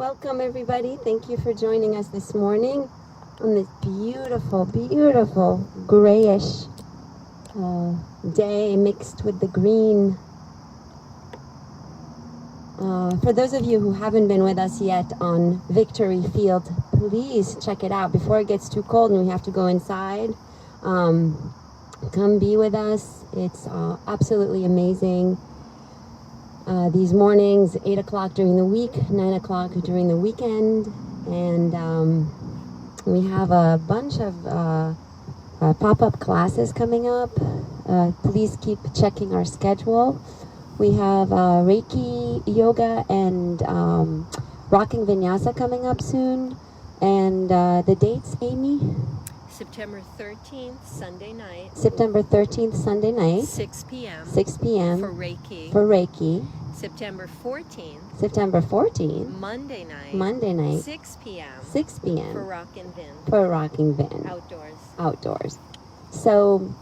Welcome everybody. Thank you for joining us this morning on this beautiful, beautiful grayish day mixed with the green. For those of you who haven't been with us yet on Victory Field, please check it out before it gets too cold and we have to go inside. Come be with us. It's absolutely amazing. These mornings, 8 o'clock during the week, 9 o'clock during the weekend, and we have a bunch of pop-up classes coming up. Please keep checking our schedule. We have Reiki, yoga, and rocking vinyasa coming up soon. And the dates, Amy? September 13th, Sunday night. September 13th, Sunday night. 6 p.m. 6 p.m. For Reiki. For Reiki. September 14th. September 14th. Monday night. Monday night. 6 p.m. 6 p.m. For Rockin' Vin. For Rocking Vin. Outdoors. Outdoors. So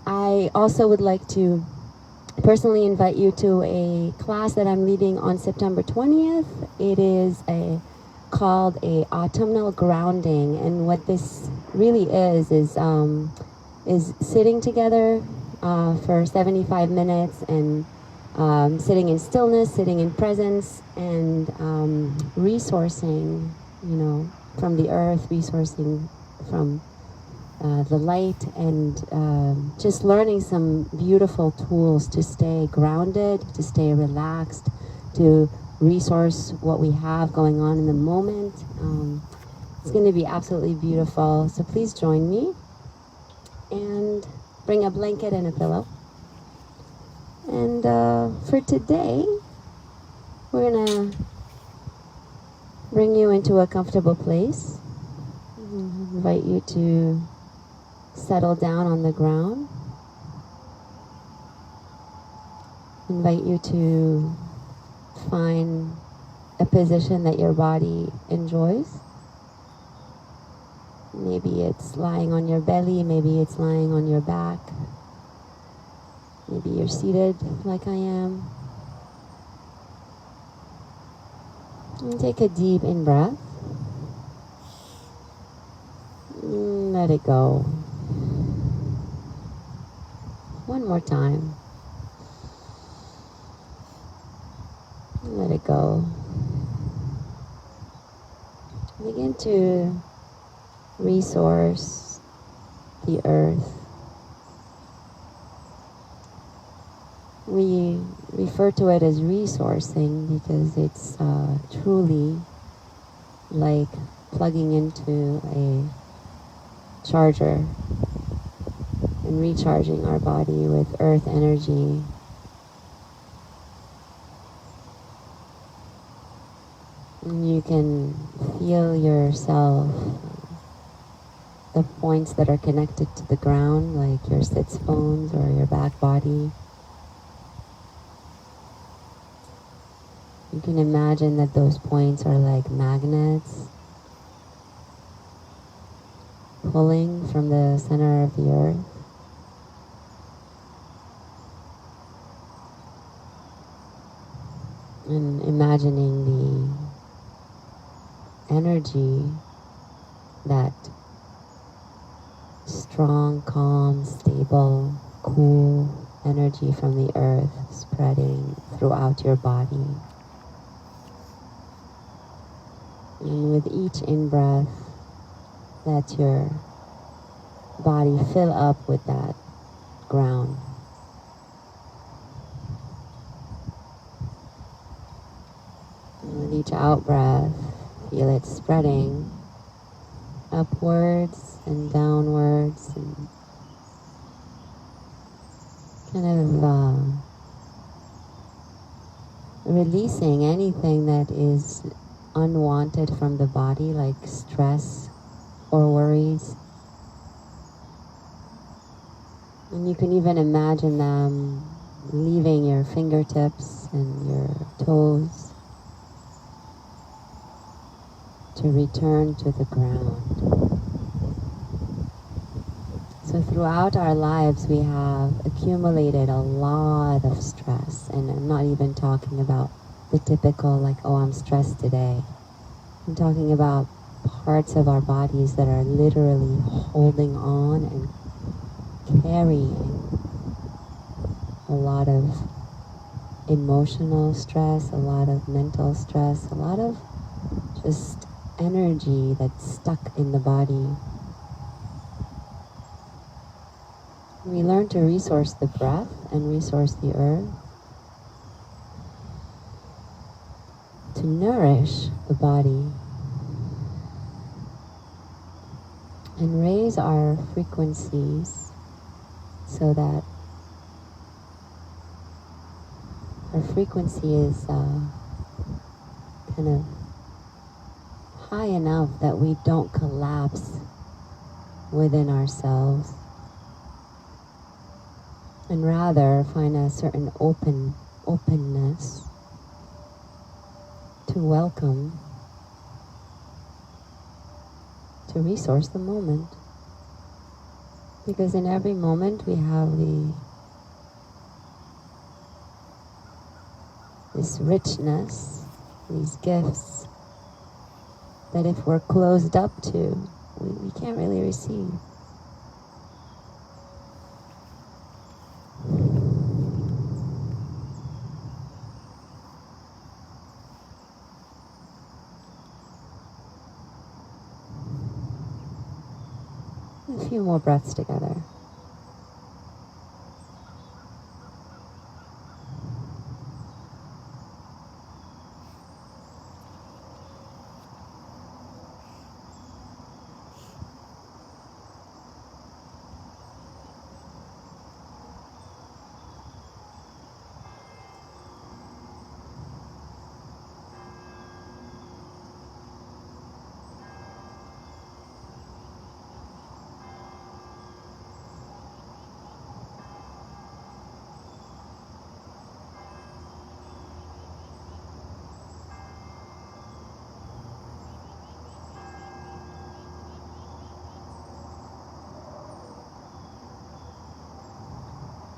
I also would like to personally invite you to a class that I'm leading on September 20th. It is called a autumnal grounding, and what this really is sitting together for 75 minutes and sitting in stillness, sitting in presence, and resourcing, from the earth, resourcing from the light, and just learning some beautiful tools to stay grounded, to stay relaxed, to resource what we have going on in the moment. It's going to be absolutely beautiful, so please join me and bring a blanket and a pillow. And for today, we're going to bring you into a comfortable place. Invite you to settle down on the ground. Invite you to find a position that your body enjoys. Maybe it's lying on your belly, maybe it's lying on your back. Maybe you're seated like I am. And take a deep in-breath. Let it go. One more time. Let it go. Begin to resource the earth. We refer to it as resourcing because it's truly like plugging into a charger and recharging our body with earth energy. And you can feel yourself, the points that are connected to the ground, like your sits bones or your back body. You can imagine that those points are like magnets pulling from the center of the earth. And imagining the energy, that strong, calm, stable, cool energy from the earth spreading throughout your body. And with each in-breath, let your body fill up with that ground. And with each out-breath, feel it spreading upwards and downwards, and kind of releasing anything that is unwanted from the body, like stress or worries. And you can even imagine them leaving your fingertips and your toes to return to the ground. So throughout our lives we have accumulated a lot of stress, and I'm not even talking about the typical like, oh, I'm stressed today. I'm talking about parts of our bodies that are literally holding on and carrying a lot of emotional stress, a lot of mental stress, a lot of just energy that's stuck in the body. We learn to resource the breath and resource the earth to nourish the body and raise our frequencies so that our frequency is kind of high enough that we don't collapse within ourselves, and rather find a certain openness to welcome, to resource the moment. Because in every moment we have this richness, these gifts, that if we're closed up to, we can't really receive. A few more breaths together.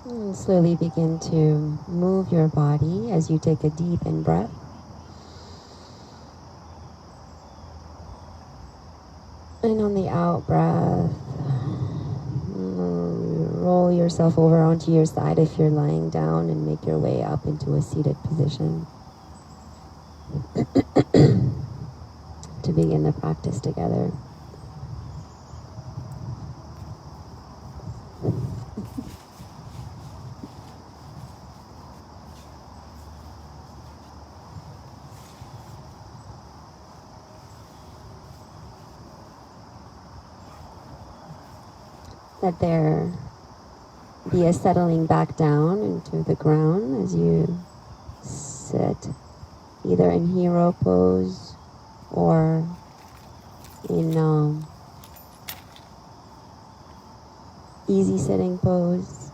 And slowly begin to move your body as you take a deep in-breath. And on the out-breath, roll yourself over onto your side if you're lying down and make your way up into a seated position to begin the practice together. Let there be a settling back down into the ground as you sit, either in hero pose or in easy sitting pose.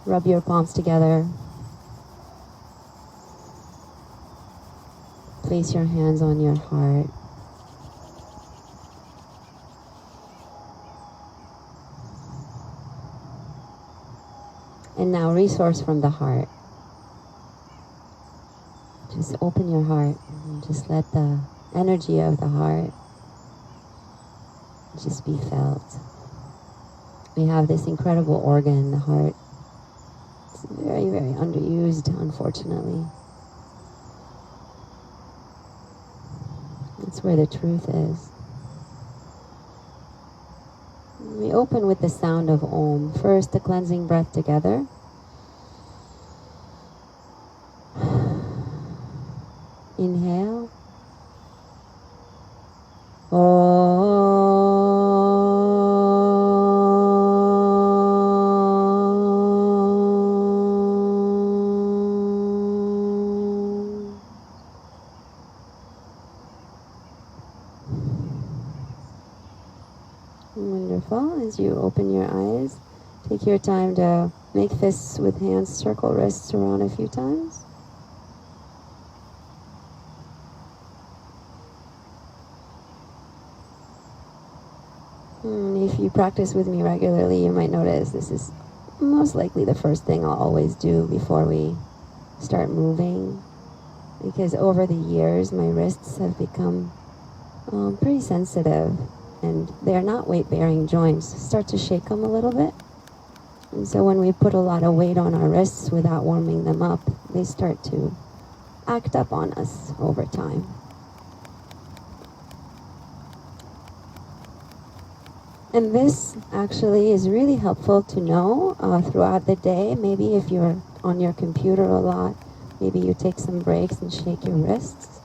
Rub your palms together. Place your hands on your heart. And now resource from the heart. Just open your heart and just let the energy of the heart just be felt. We have this incredible organ, the heart. It's very, very underused, unfortunately. That's where the truth is. We open with the sound of Om. First, the cleansing breath together. Inhale. Wonderful. As you open your eyes, take your time to make fists with hands, circle wrists around a few times. And if you practice with me regularly, you might notice this is most likely the first thing I'll always do before we start moving. Because over the years, my wrists have become pretty sensitive, and they're not weight-bearing joints. Start to shake them a little bit. And so when we put a lot of weight on our wrists without warming them up, they start to act up on us over time. And this actually is really helpful to know throughout the day. Maybe if you're on your computer a lot, maybe you take some breaks and shake your wrists.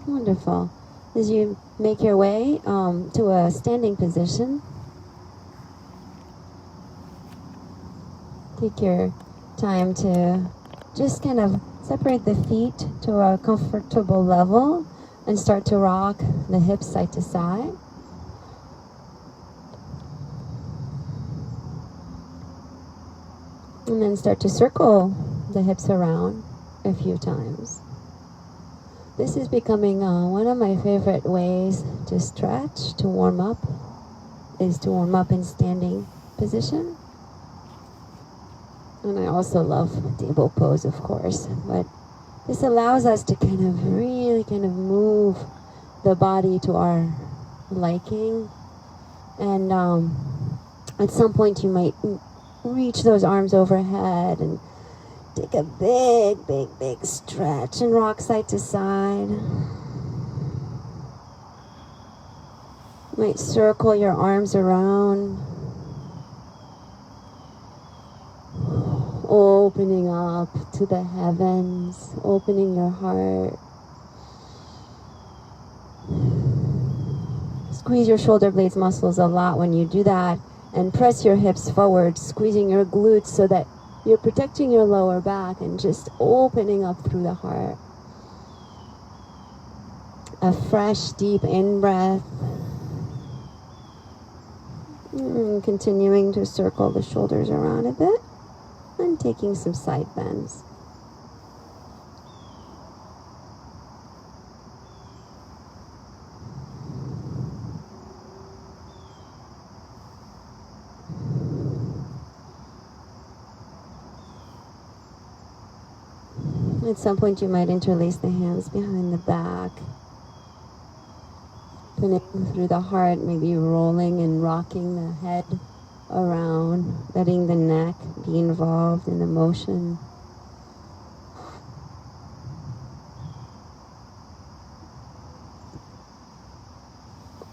Wonderful. As you make your way to a standing position, take your time to just kind of separate the feet to a comfortable level and start to rock the hips side to side. And then start to circle the hips around a few times. This is becoming one of my favorite ways to stretch, to warm up, is to warm up in standing position. And I also love table pose, of course, but this allows us to really move the body to our liking. And at some point you might reach those arms overhead and take a big stretch and rock side to side. You might circle your arms around, opening up to the heavens, opening your heart. Squeeze your shoulder blades muscles a lot when you do that, and press your hips forward, squeezing your glutes so that you're protecting your lower back and just opening up through the heart. A fresh, deep in-breath. Continuing to circle the shoulders around a bit and taking some side bends. At some point you might interlace the hands behind the back, connecting through the heart, maybe rolling and rocking the head around, letting the neck be involved in the motion.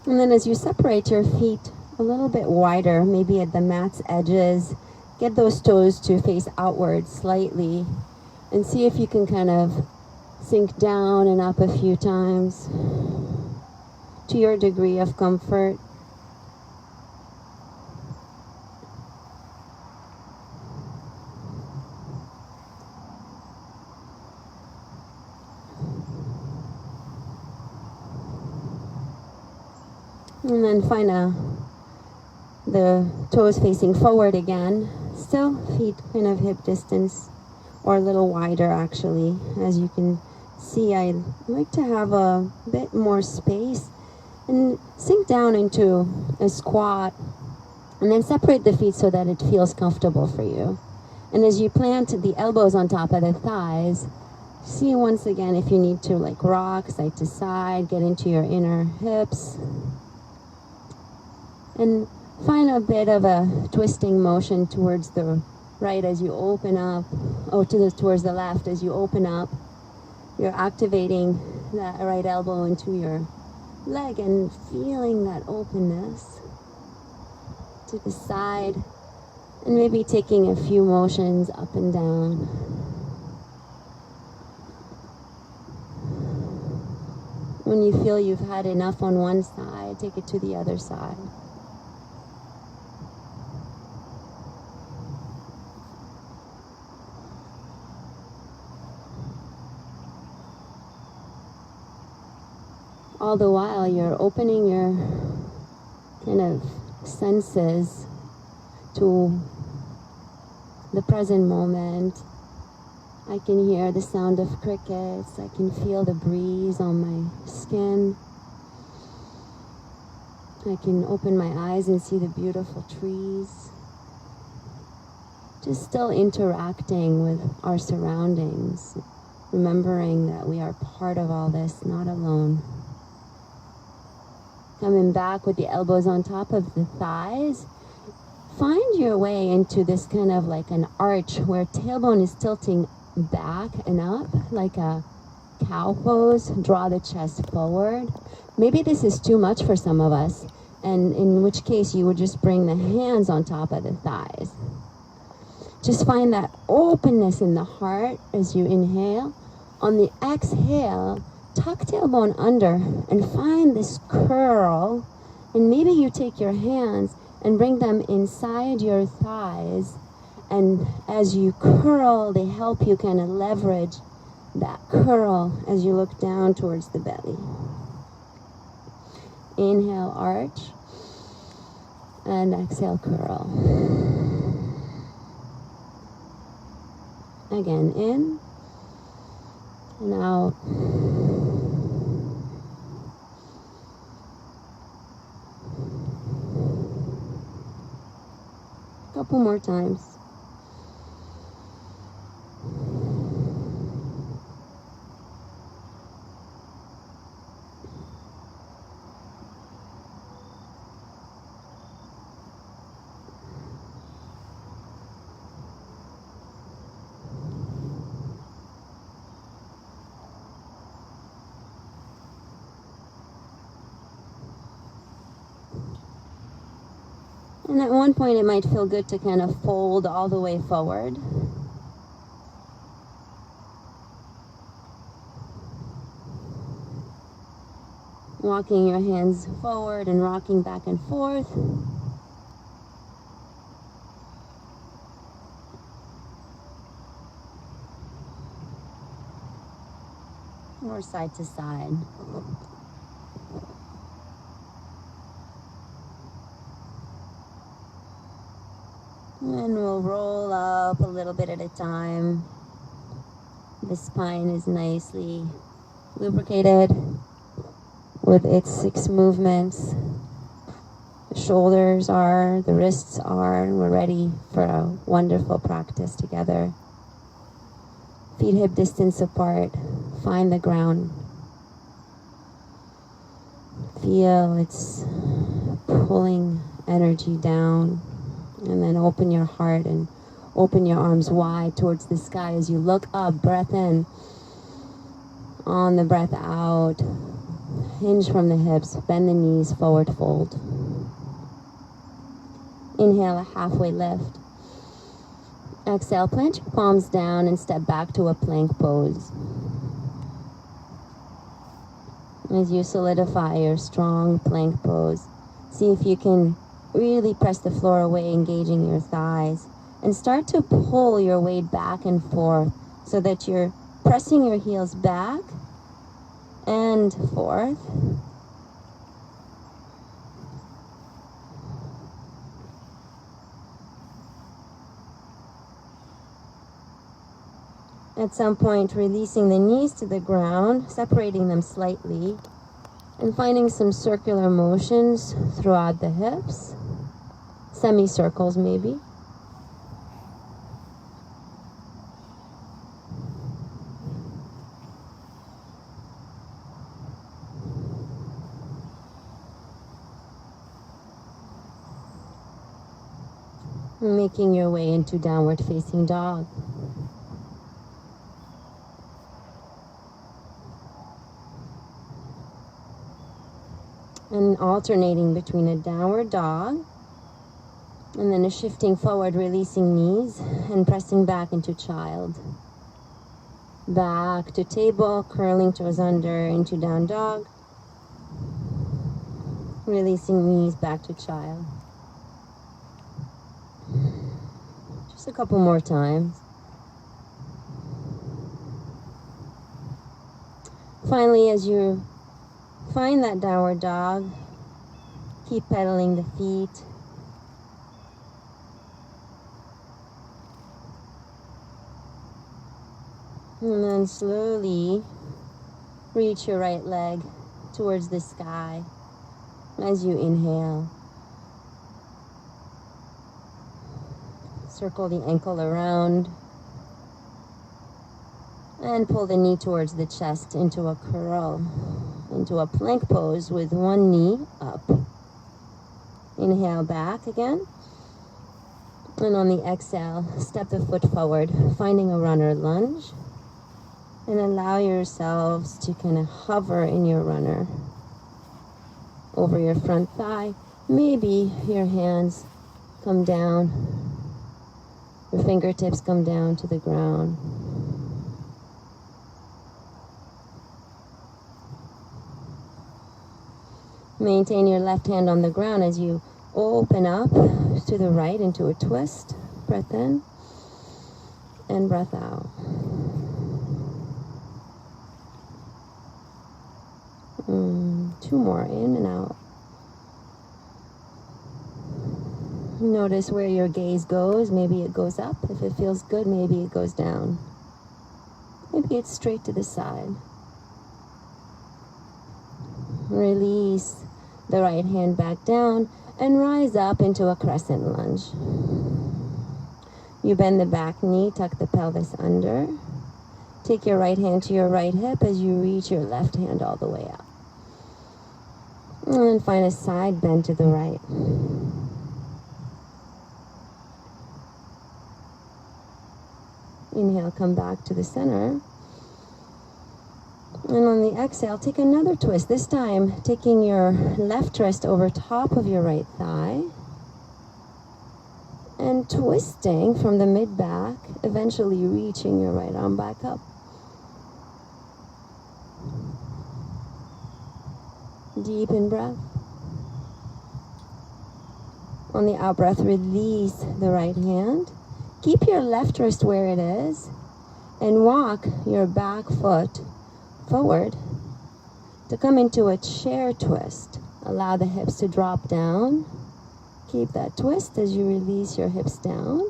And then as you separate your feet a little bit wider, maybe at the mat's edges, get those toes to face outward slightly, and see if you can kind of sink down and up a few times to your degree of comfort. And then find the toes facing forward again, still feet kind of hip distance or a little wider actually. As you can see, I like to have a bit more space and sink down into a squat and then separate the feet so that it feels comfortable for you. And as you plant the elbows on top of the thighs, see once again if you need to like rock side to side, get into your inner hips. And find a bit of a twisting motion towards the right as you open up, or towards the left as you open up. You're activating that right elbow into your leg and feeling that openness to the side, and maybe taking a few motions up and down. When you feel you've had enough on one side, take it to the other side. All the while you're opening your kind of senses to the present moment. I can hear the sound of crickets. I can feel the breeze on my skin. I can open my eyes and see the beautiful trees. Just still interacting with our surroundings. remembering that we are part of all this, not alone. Coming back with the elbows on top of the thighs. Find your way into this kind of like an arch where tailbone is tilting back and up, like a cow pose. Draw the chest forward. Maybe this is too much for some of us, and in which case you would just bring the hands on top of the thighs. Just find that openness in the heart as you inhale. On the exhale, tuck tailbone under and find this curl, and maybe you take your hands and bring them inside your thighs, and as you curl, they help you kind of leverage that curl as you look down towards the belly. Inhale, arch, and exhale, curl. Again, in and out. Couple more times. And at one point it might feel good to kind of fold all the way forward. Walking your hands forward and rocking back and forth. Or side to side. And we'll roll up a little bit at a time. The spine is nicely lubricated with its 6 movements. The shoulders are, the wrists are, and we're ready for a wonderful practice together. Feet hip distance apart. Find the ground. Feel it's pulling energy down. And then open your heart and open your arms wide towards the sky as you look up. Breath in. On the breath out. Hinge from the hips. Bend the knees. Forward fold. Inhale, a halfway lift. Exhale, plant your palms down and step back to a plank pose. As you solidify your strong plank pose, see if you can really press the floor away, engaging your thighs, and start to pull your weight back and forth so that you're pressing your heels back and forth. At some point, releasing the knees to the ground, separating them slightly, and finding some circular motions throughout the hips. Semicircles, maybe. Making your way into downward facing dog. And alternating between a downward dog and then a shifting forward, releasing knees and pressing back into child. Back to table, curling toes under into down dog. Releasing knees back to child. Just a couple more times. Finally, as you find that downward dog, keep pedaling the feet. And then slowly reach your right leg towards the sky as you inhale. Circle the ankle around. And pull the knee towards the chest into a curl, into a plank pose with one knee up. Inhale back again. And on the exhale, step the foot forward, finding a runner lunge. And allow yourselves to kind of hover in your runner over your front thigh. Maybe your hands come down, your fingertips come down to the ground. Maintain your left hand on the ground as you open up to the right into a twist. Breath in and breath out. Two more, in and out. Notice where your gaze goes. Maybe it goes up. If it feels good, maybe it goes down. Maybe it's straight to the side. Release the right hand back down and rise up into a crescent lunge. You bend the back knee, tuck the pelvis under. Take your right hand to your right hip as you reach your left hand all the way up. And then find a side bend to the right. Inhale, come back to the center. And on the exhale, take another twist. This time, taking your left wrist over top of your right thigh. And twisting from the mid-back, eventually reaching your right arm back up. Deep in breath. On the out breath, release the right hand. Keep your left wrist where it is and walk your back foot forward to come into a chair twist. Allow the hips to drop down. Keep that twist as you release your hips down.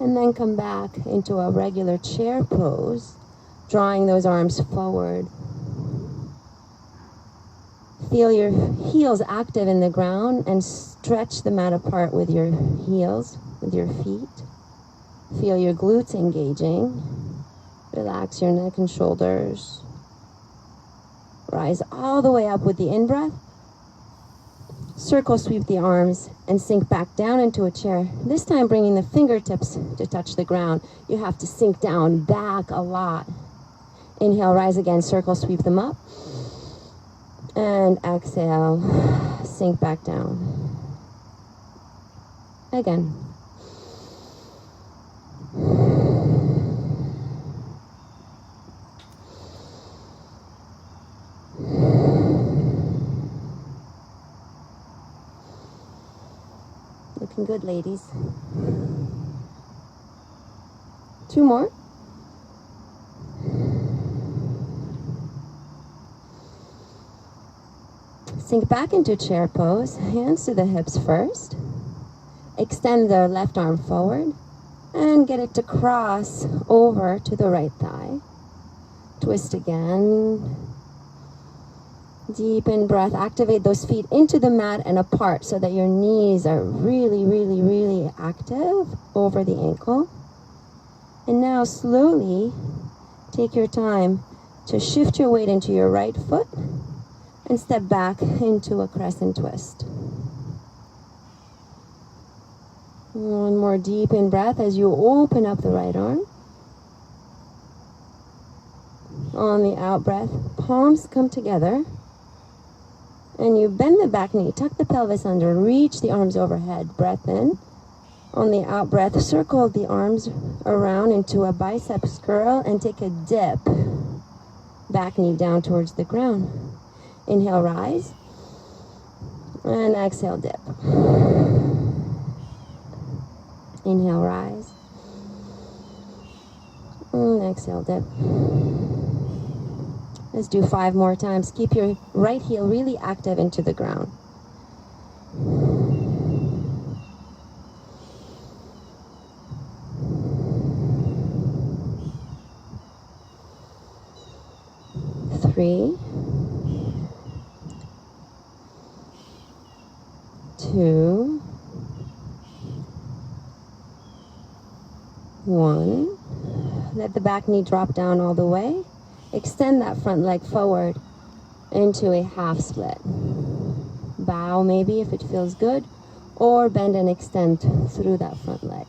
And then come back into a regular chair pose, drawing those arms forward. Feel your heels active in the ground and stretch the mat apart with your heels, with your feet. Feel your glutes engaging. Relax your neck and shoulders. Rise all the way up with the in-breath. Circle sweep the arms and sink back down into a chair. This time bringing the fingertips to touch the ground. You have to sink down back a lot. Inhale, rise again, circle sweep them up. And exhale, sink back down. Again. Looking good, ladies. Two more. Sink back into chair pose, hands to the hips first. Extend the left arm forward and get it to cross over to the right thigh. Twist again. Deep in breath. Activate those feet into the mat and apart so that your knees are really, really, really active over the ankle. And now slowly take your time to shift your weight into your right foot and step back into a crescent twist. One more deep in breath as you open up the right arm. On the out breath, palms come together. And you bend the back knee, tuck the pelvis under, reach the arms overhead. Breath in. On the out breath, circle the arms around into a biceps curl and take a dip. Back knee down towards the ground. Inhale, rise. And exhale, dip. Inhale, rise. And exhale, dip. Let's do 5 more times. Keep your right heel really active into the ground. Three, 2, 1. Let Let the back knee drop down all the way. Extend that front leg forward into a half split. Bow maybe if it feels good, or bend and extend through that front leg.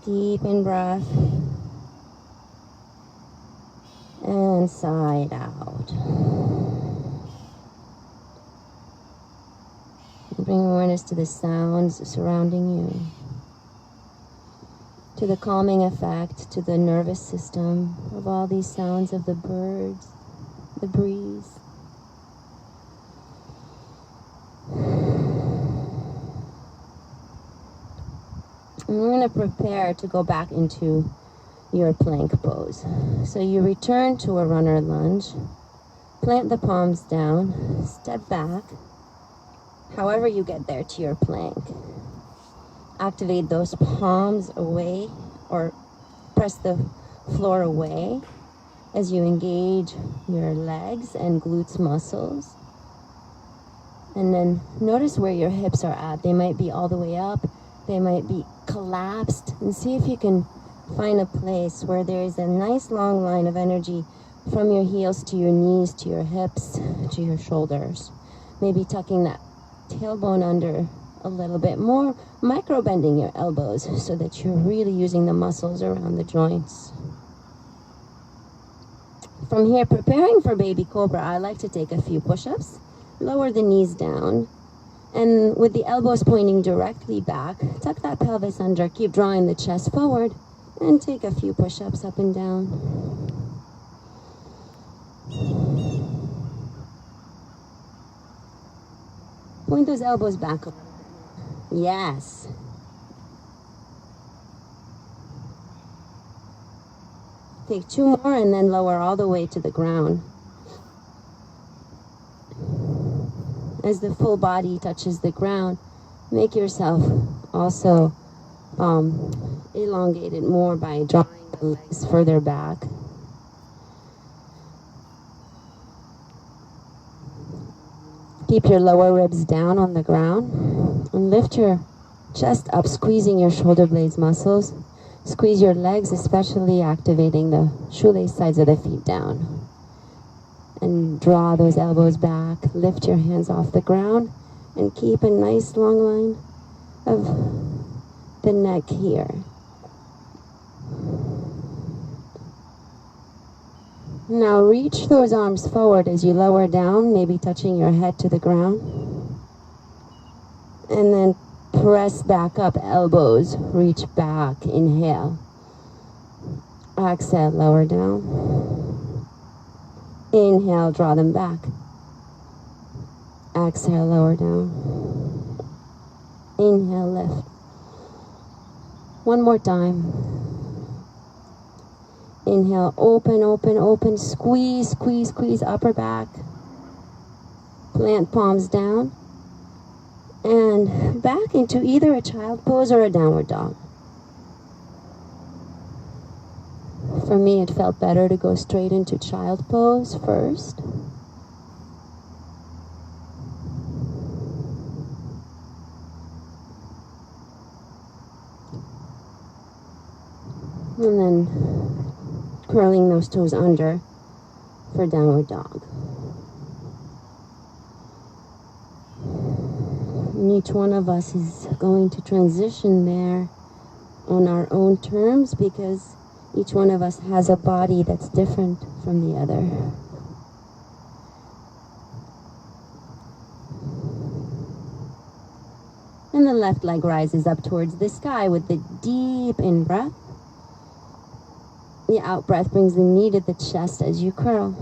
Deep in breath and side out. Bring awareness to the sounds surrounding you, to the calming effect, to the nervous system of all these sounds of the birds, the breeze. And we're going to prepare to go back into your plank pose. So you return to a runner lunge, plant the palms down, step back, however you get there to your plank. Activate those palms away or press the floor away as you engage your legs and glutes muscles. And then notice where your hips are at. They might be all the way up. They might be collapsed, and see if you can find a place where there is a nice long line of energy from your heels to your knees, to your hips, to your shoulders. Maybe tucking that tailbone under a little bit more, micro bending your elbows so that you're really using the muscles around the joints. From here, preparing for baby cobra, I like to take a few push-ups, lower the knees down, and with the elbows pointing directly back, tuck that pelvis under, keep drawing the chest forward, and take a few push-ups up and down. Point those elbows back. Yes. Take 2 more and then lower all the way to the ground. As the full body touches the ground, make yourself also elongated more by drawing the legs further back. Keep your lower ribs down on the ground and lift your chest up, squeezing your shoulder blades muscles. Squeeze your legs, especially activating the shoelace sides of the feet down. And draw those elbows back, lift your hands off the ground, and keep a nice long line of the neck here. Now reach those arms forward as you lower down, maybe touching your head to the ground. And then press back up, elbows, reach back, inhale. Exhale, lower down. Inhale, draw them back. Exhale, lower down. Inhale, lift. One more time. Inhale, open, open, open. Squeeze, squeeze, squeeze, upper back. Plant palms down. And back into either a child pose or a downward dog. For me, it felt better to go straight into child pose first. And then curling those toes under for downward dog. And each one of us is going to transition there on our own terms because each one of us has a body that's different from the other. And the left leg rises up towards the sky with the deep in-breath. The out-breath brings the knee to the chest as you curl.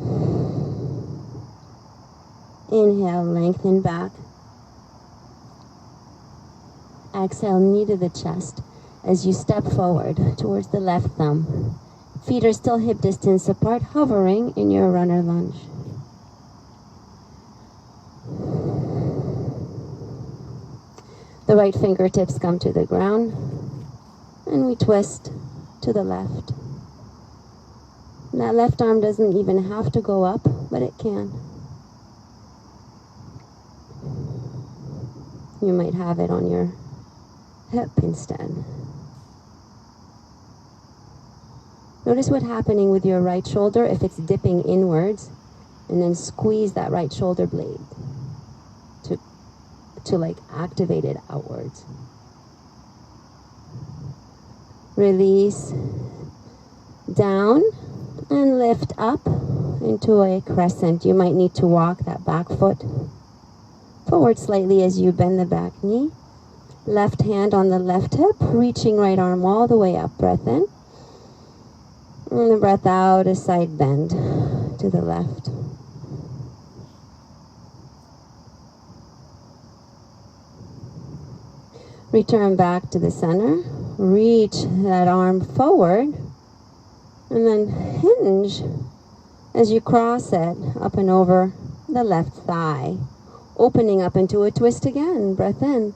Inhale, lengthen back. Exhale, knee to the chest as you step forward towards the left thumb. Feet are still hip distance apart, hovering in your runner lunge. The right fingertips come to the ground, and we twist to the left. That left arm doesn't even have to go up, but it can. You might have it on your hip instead. Notice what's happening with your right shoulder if it's dipping inwards, and then squeeze that right shoulder blade to like activate it outwards. Release down and lift up into a crescent. You might need to walk that back foot forward slightly as you bend the back knee. Left hand on the left hip, reaching right arm all the way up. Breath in. And the breath out, a side bend to the left. Return back to the center. Reach that arm forward. And then hinge as you cross it up and over the left thigh. Opening up into a twist again. Breath in.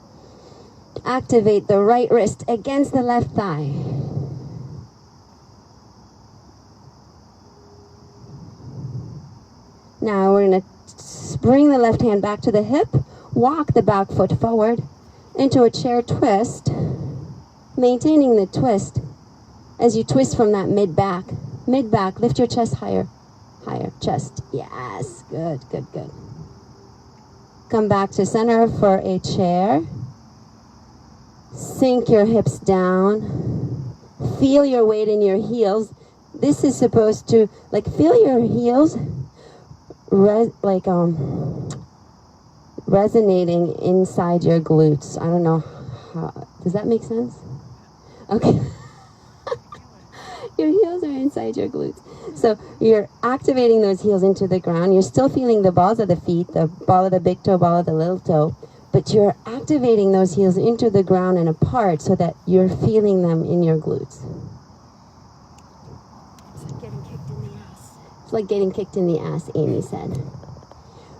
Activate the right wrist against the left thigh. Now we're going to bring the left hand back to the hip. Walk the back foot forward into a chair twist. Maintaining the twist as you twist from that mid-back. Mid-back, lift your chest higher. Higher, chest. Yes, good, good, good. Come back to center for a chair. Sink your hips down. Feel your weight in your heels. This is supposed to, like, feel your heels resonating inside your glutes. I don't know how, does that make sense? Okay. Your heels are inside your glutes. So you're activating those heels into the ground. You're still feeling the balls of the feet, the ball of the big toe, ball of the little toe, but you're activating those heels into the ground and apart so that you're feeling them in your glutes. It's like getting kicked in the ass. It's like getting kicked in the ass, Amy said.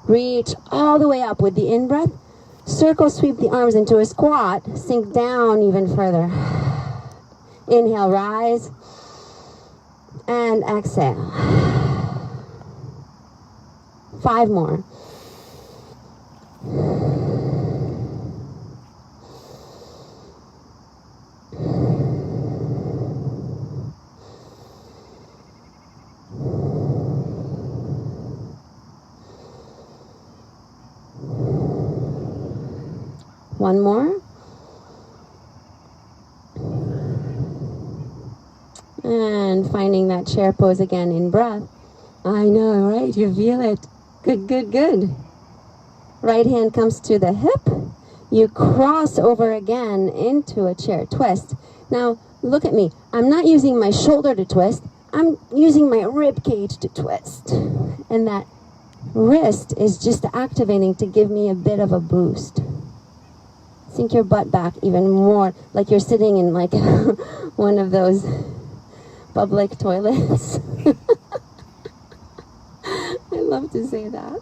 Reach all the way up with the in-breath. Circle sweep the arms into a squat. Sink down even further. Inhale, rise. And exhale. 5 more. One more. And finding that chair pose again in breath. I know, right? You feel it. Good, good, good. Right hand comes to the hip. You cross over again into a chair twist. Now, look at me. I'm not using my shoulder to twist. I'm using my rib cage to twist. And that wrist is just activating to give me a bit of a boost. Sink your butt back even more, like you're sitting in like one of those public toilets. I love to say that.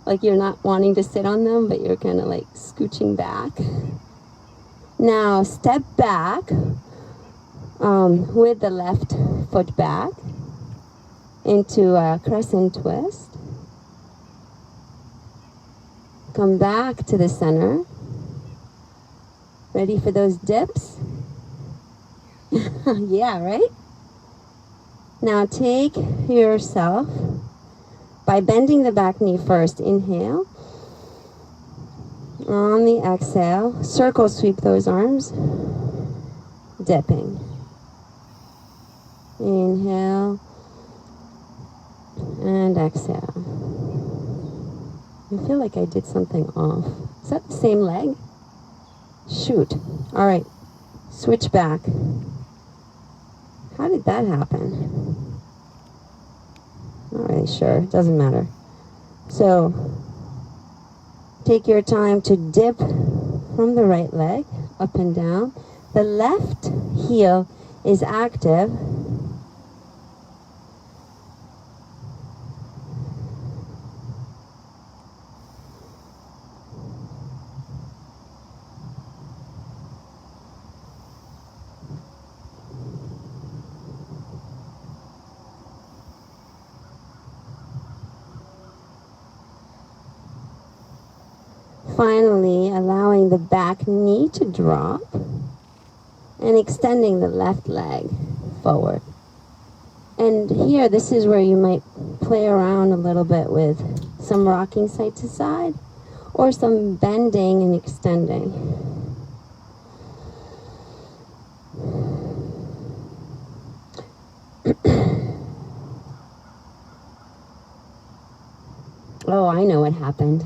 Like you're not wanting to sit on them, but you're kind of like scooching back. Now step back with the left foot back into a crescent twist. Come back to the center. Ready for those dips? Yeah, right? Now take yourself by bending the back knee first. Inhale. On the exhale, circle sweep those arms. Dipping. Inhale. And exhale. I feel like I did something off. Is that the same leg? Shoot. All right. Switch back. How did that happen? Not really sure. It doesn't matter. So, take your time to dip from the right leg up and down. The left heel is active. Finally, allowing the back knee to drop and extending the left leg forward. And here, this is where you might play around a little bit with some rocking side to side or some bending and extending. Oh, I know what happened.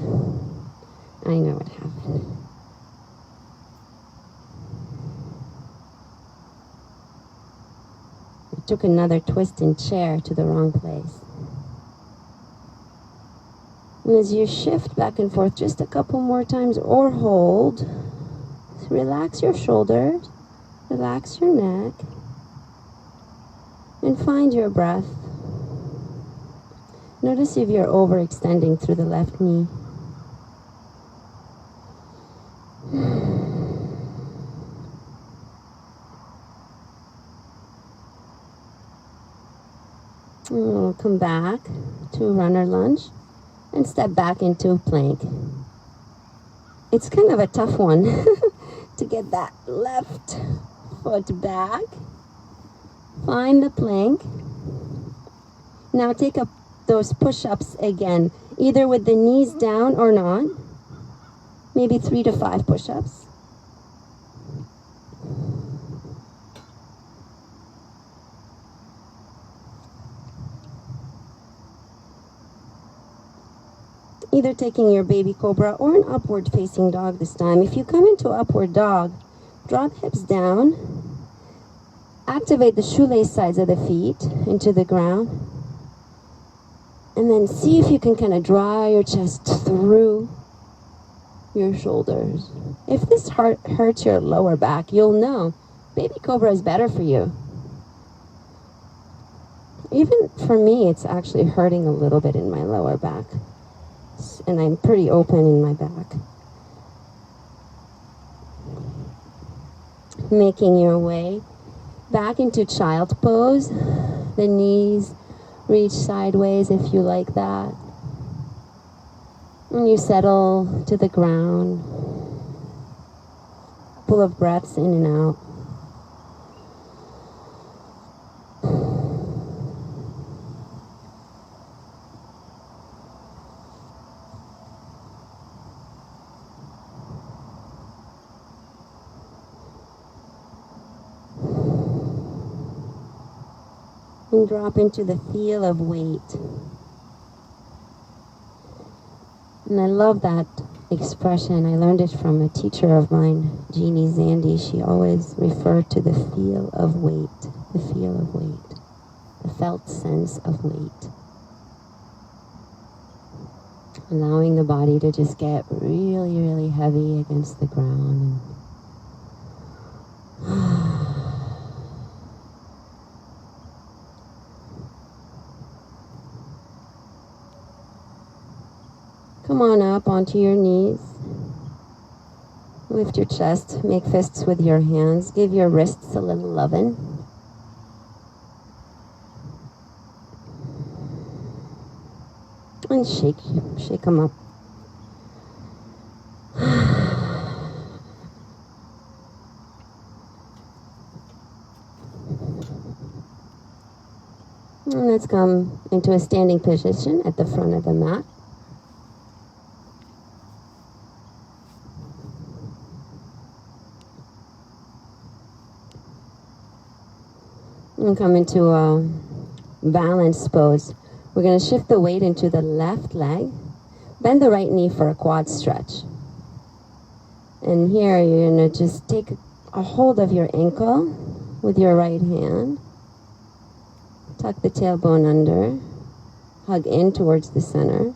I know what happened. I took another twist in chair to the wrong place. And as you shift back and forth just a couple more times or hold, relax your shoulders, relax your neck, and find your breath. Notice if you're overextending through the left knee. We'll come back to runner lunge and step back into plank. It's kind of a tough one to get that left foot back. Find the plank. Now take up those push-ups again, either with the knees down or not. Maybe 3 to 5 push-ups. Either taking your baby cobra or an upward facing dog this time. If you come into upward dog, drop hips down, activate the shoelace sides of the feet into the ground, and then see if you can kind of draw your chest through your shoulders. If this hurts your lower back, you'll know baby cobra is better for you. Even for me, it's actually hurting a little bit in my lower back. And I'm pretty open in my back. Making your way back into child pose. The knees reach sideways if you like that. And you settle to the ground. Full of breaths in and out. And drop into the feel of weight. And I love that expression. I learned it from a teacher of mine, Jeannie Zandi. She always referred to the feel of weight. The feel of weight. The felt sense of weight. Allowing the body to just get really, really heavy against the ground. Come on up onto your knees. Lift your chest. Make fists with your hands. Give your wrists a little lovin'. And shake them up. And let's come into a standing position at the front of the mat. And come into a balanced pose. We're going to shift the weight into the left leg. Bend the right knee for a quad stretch. And here you're going to just take a hold of your ankle with your right hand. Tuck the tailbone under. Hug in towards the center.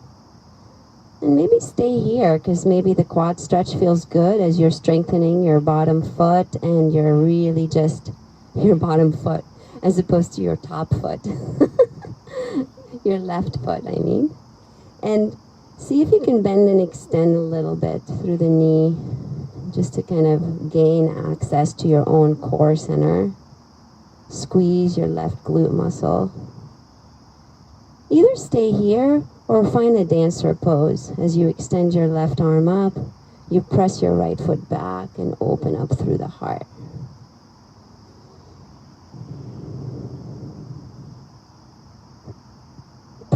And maybe stay here because maybe the quad stretch feels good as you're strengthening your bottom foot and you're really just your bottom foot as opposed to your top foot. Your left foot, I mean. And see if you can bend and extend a little bit through the knee just to kind of gain access to your own core center. Squeeze your left glute muscle. Either stay here or find a dancer pose as you extend your left arm up You press your right foot back and open up through the heart.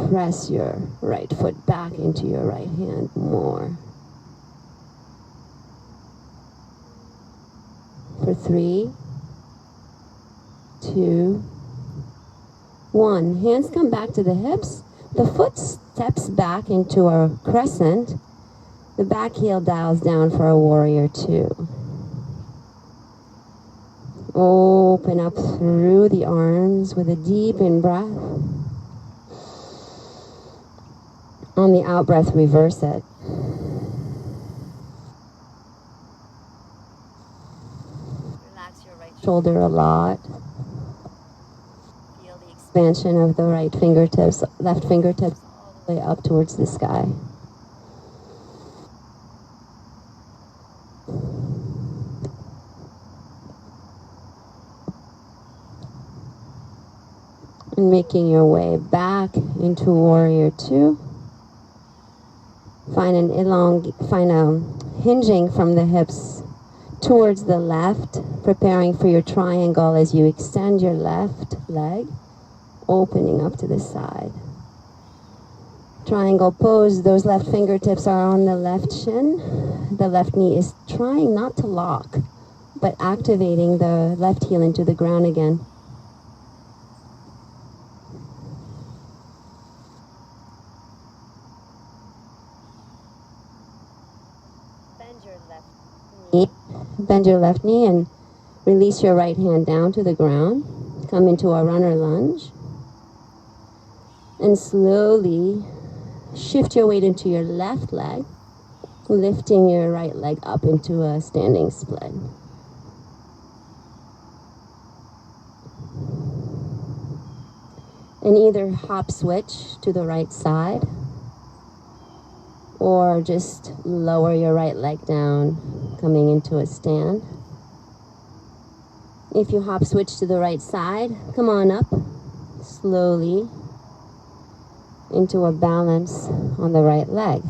Press your right foot back into your right hand more. For 3, 2, 1. Hands come back to the hips. The foot steps back into a crescent. The back heel dials down for a warrior 2. Open up through the arms with a deep in-breath. On the out-breath, reverse it. Relax your right shoulder a lot. Feel the expansion of the right fingertips, left fingertips all the way up towards the sky. And making your way back into warrior 2. Find a hinging from the hips towards the left, preparing for your triangle as you extend your left leg, opening up to the side. Triangle pose, those left fingertips are on the left shin. The left knee is trying not to lock, but activating the left heel into the ground again. Bend your left knee and release your right hand down to the ground. Come into a runner lunge. And slowly shift your weight into your left leg, lifting your right leg up into a standing split. And either hop switch to the right side, or just lower your right leg down, coming into a stand. If you hop switch to the right side, come on up slowly into a balance on the right leg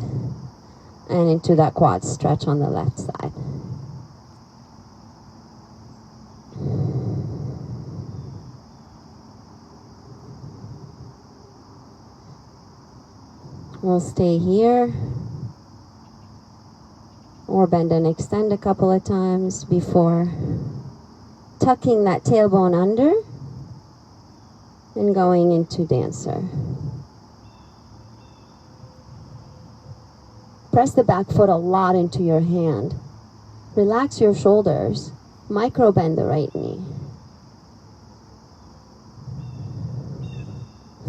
and into that quad stretch on the left side. We'll stay here or bend and extend a couple of times before tucking that tailbone under and going into dancer. Press the back foot a lot into your hand. Relax your shoulders. Micro bend the right knee.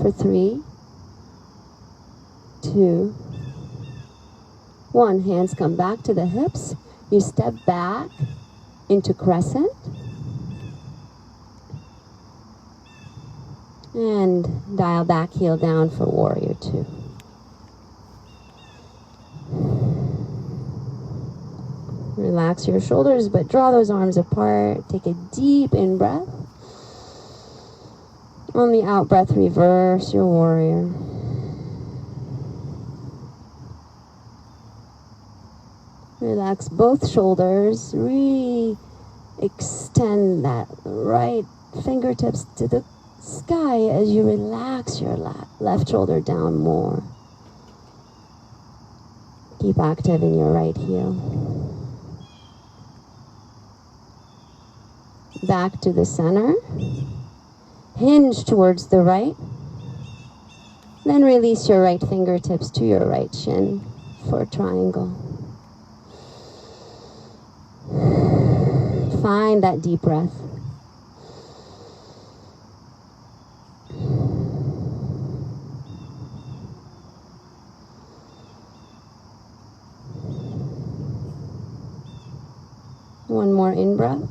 For 3, 2, 1. Hands come back to the hips. You step back into crescent. And dial back, heel down for warrior 2. Relax your shoulders, but draw those arms apart. Take a deep in-breath. On the out-breath, reverse your warrior. Relax both shoulders. Extend that right fingertips to the sky as you relax your left shoulder down more. Keep active in your right heel. Back to the center. Hinge towards the right. Then release your right fingertips to your right shin for a triangle. Find that deep breath. One more in-breath.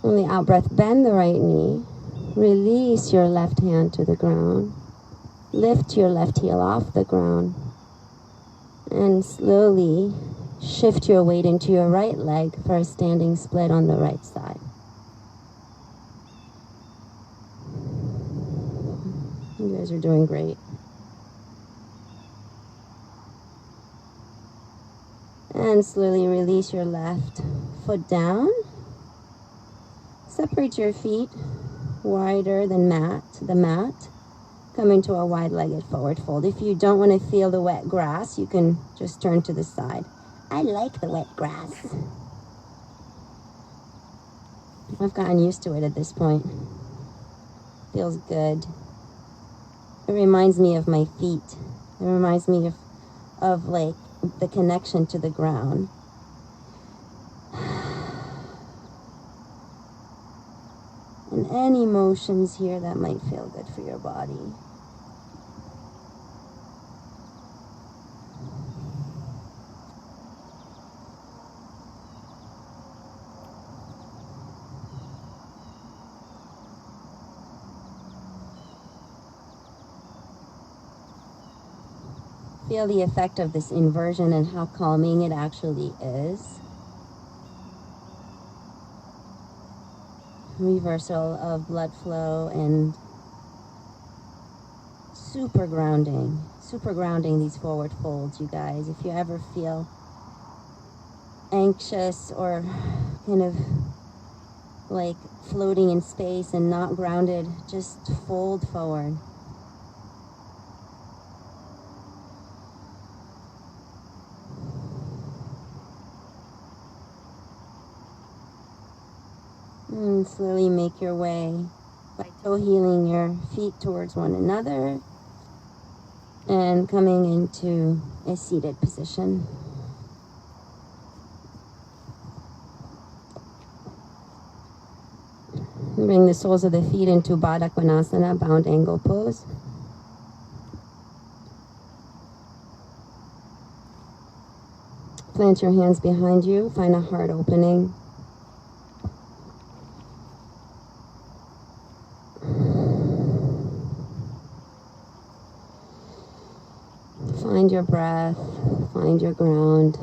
On the out-breath, bend the right knee. Release your left hand to the ground. Lift your left heel off the ground. And slowly shift your weight into your right leg for a standing split on the right side. You guys are doing great. And slowly release your left foot down. Separate your feet wider than the mat. Come into a wide-legged forward fold. If you don't want to feel the wet grass, you can just turn to the side. I like the wet grass. I've gotten used to it at this point. Feels good. It reminds me of my feet. It reminds me of like the connection to the ground. And any motions here that might feel good for your body. Feel the effect of this inversion and how calming it actually is. Reversal of blood flow and super grounding these forward folds, you guys. If you ever feel anxious or kind of like floating in space and not grounded, just fold forward. And slowly make your way by toe heeling your feet towards one another and coming into a seated position. Bring the soles of the feet into Aquanasana, bound angle pose. Plant your hands behind you, find a heart opening. Find your breath, find your ground.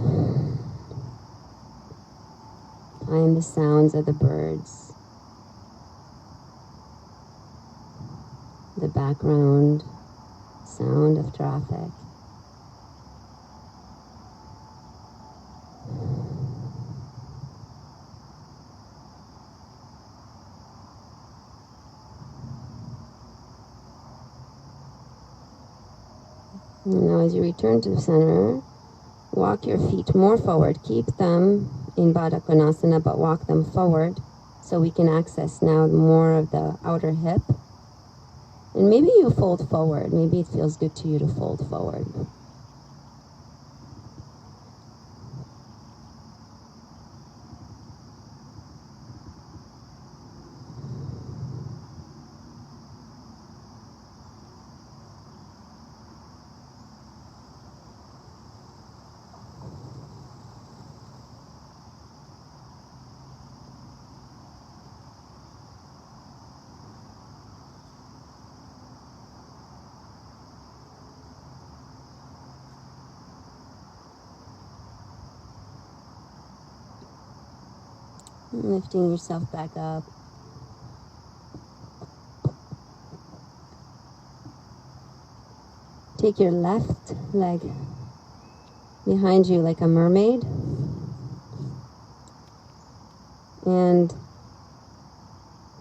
Find the sounds of the birds. The background sound of traffic. Now as you return to the center, walk your feet more forward. Keep them in Baddha Konasana, but walk them forward so we can access now more of the outer hip. And maybe you fold forward. Maybe it feels good to you to fold forward. Lifting yourself back up. Take your left leg behind you like a mermaid. And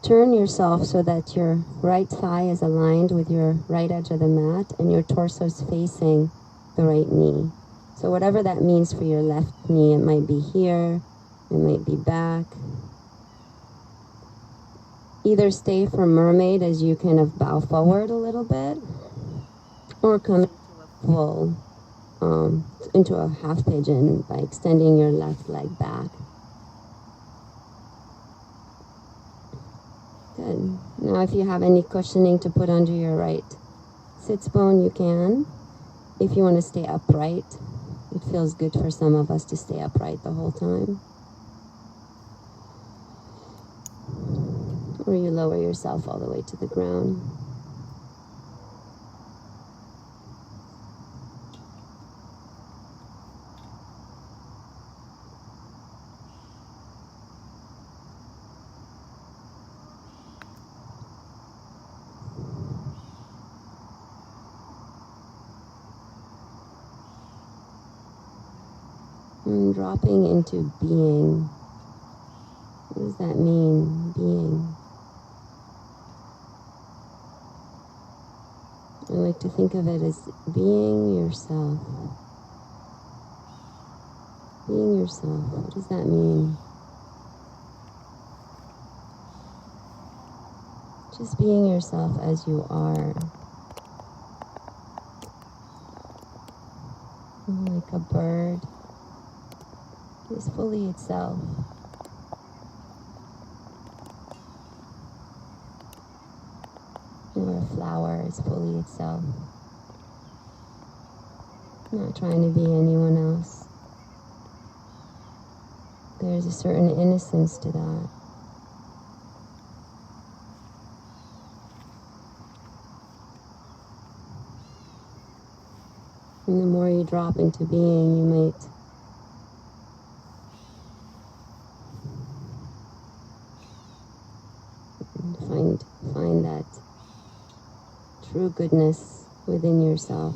turn yourself so that your right thigh is aligned with your right edge of the mat and your torso is facing the right knee. So whatever that means for your left knee, it might be here, it might be back. Either stay for mermaid as you kind of bow forward a little bit, or come into a full, into a half pigeon by extending your left leg back. Good. Now if you have any cushioning to put under your right sits bone, you can. If you want to stay upright, it feels good for some of us to stay upright the whole time. Or you lower yourself all the way to the ground. And dropping into being. What does that mean, being? I like to think of it as being yourself. Being yourself, what does that mean? Just being yourself as you are. Like a bird is fully itself. Or a flower is fully itself. Not trying to be anyone else. There's a certain innocence to that. And the more you drop into being, you might find that true goodness within yourself.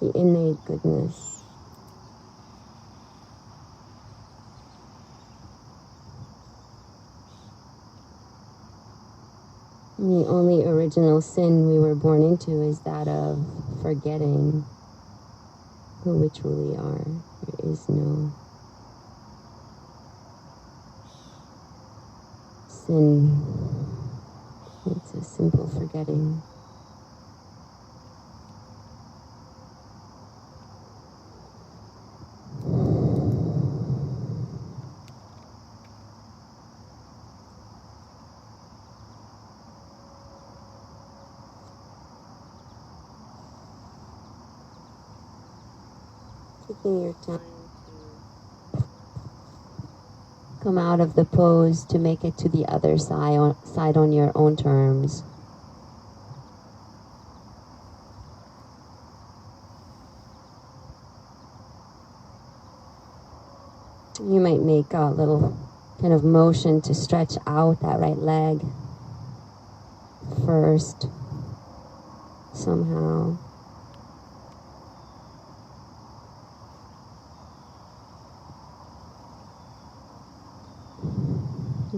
The innate goodness. The only original sin we were born into is that of forgetting who we truly are. There is no sin. It's a simple forgetting. Taking your time to come out of the pose to make it to the other side on your own terms. You might make a little kind of motion to stretch out that right leg first, somehow.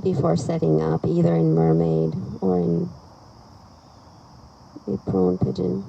Before setting up, either in mermaid or in a prone pigeon.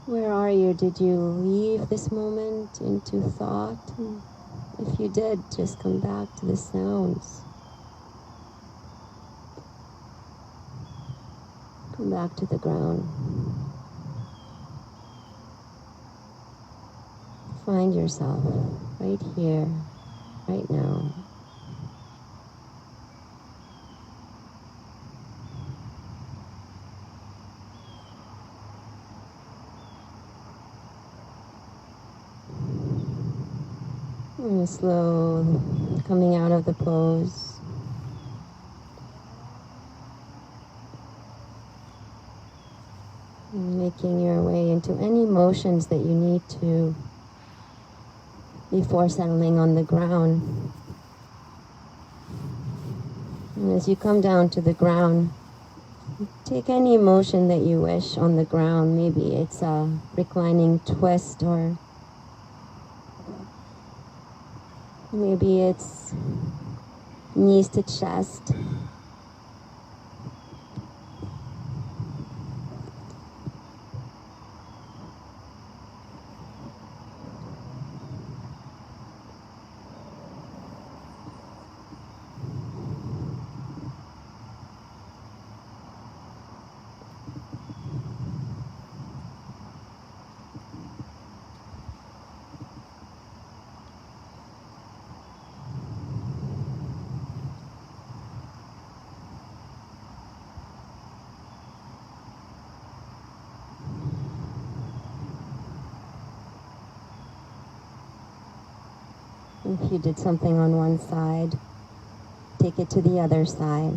Where are you? Did you leave this moment into thought? If you did, just come back to the sounds. Come back to the ground. Find yourself right here, right now. And slow coming out of the pose. And making your way into any motions that you need to before settling on the ground. And as you come down to the ground, take any emotion that you wish on the ground. Maybe it's a reclining twist, or maybe it's knees to chest. If you did something on one side, take it to the other side.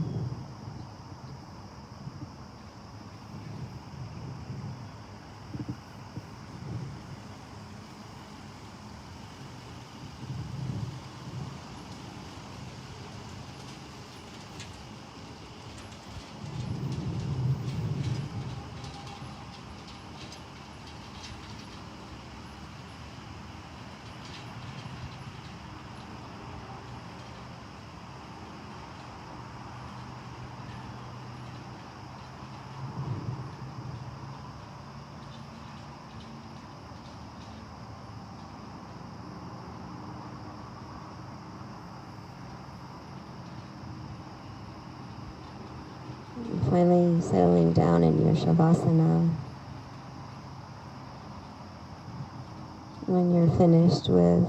Finally settling down in your Shavasana. When you're finished with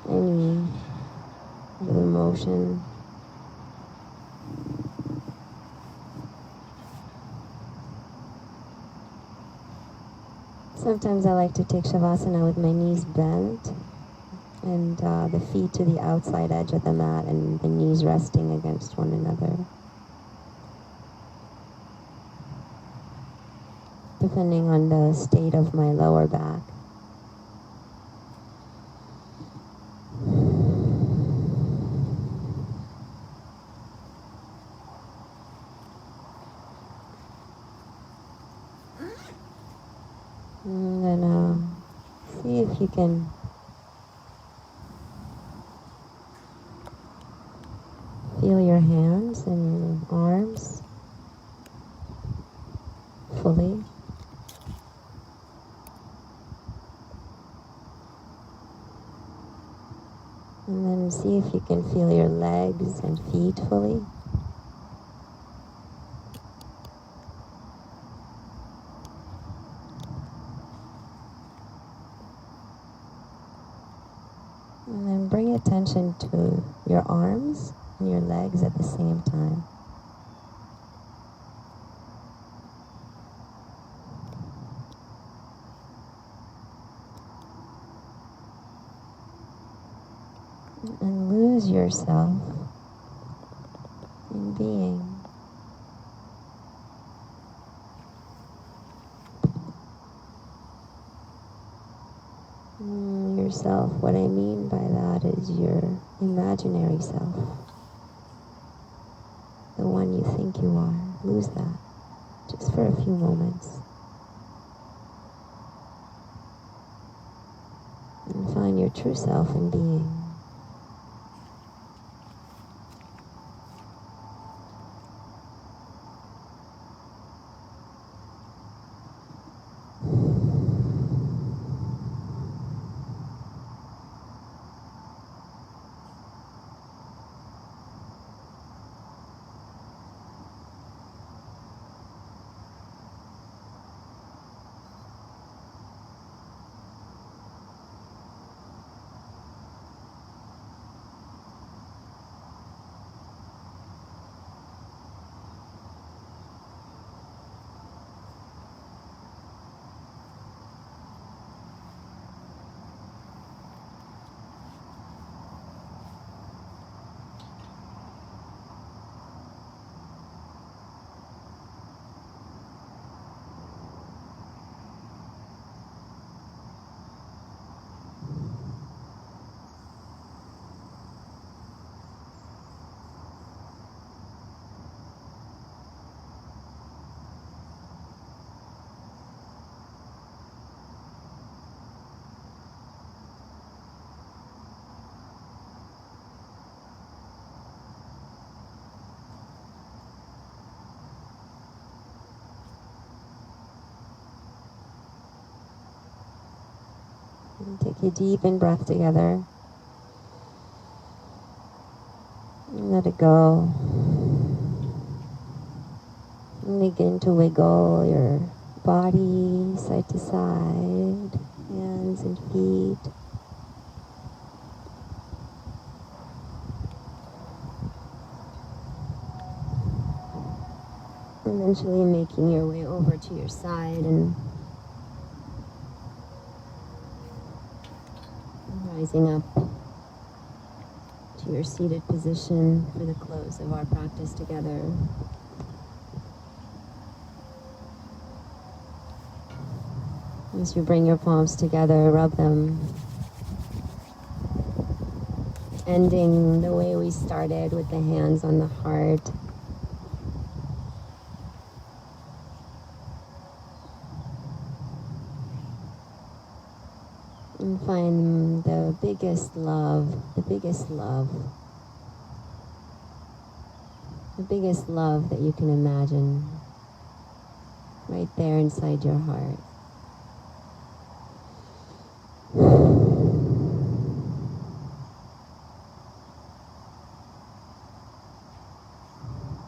any of the motion, sometimes I like to take Shavasana with my knees bent and the feet to the outside edge of the mat and the knees resting against one another, depending on the state of my lower back. And then see if you can feel your hands and your arms fully. And then see if you can feel your legs and feet fully. And then bring attention to your arms and your legs at the same time. And lose yourself in being. Yourself, what I mean by that is your imaginary self. The one you think you are. Lose that, just for a few moments. And find your true self in being. And take a deep in breath together. And let it go. And begin to wiggle your body side to side, hands and feet. Eventually making your way over to your side and rising up to your seated position for the close of our practice together. As you bring your palms together, rub them, ending the way we started with the hands on the heart. And find the biggest love that you can imagine right there inside your heart.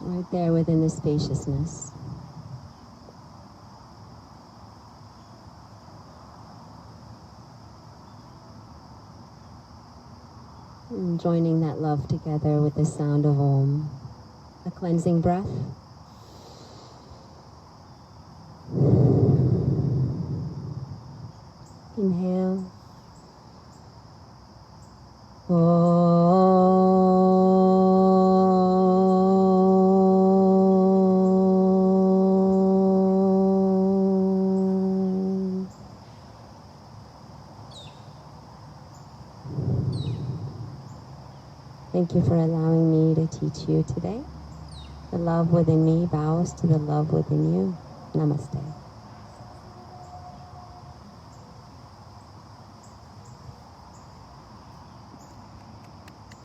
Right there within the spaciousness. And joining that love together with the sound of Om, a cleansing breath. Inhale. Thank you for allowing me to teach you today. The love within me bows to the love within you. Namaste.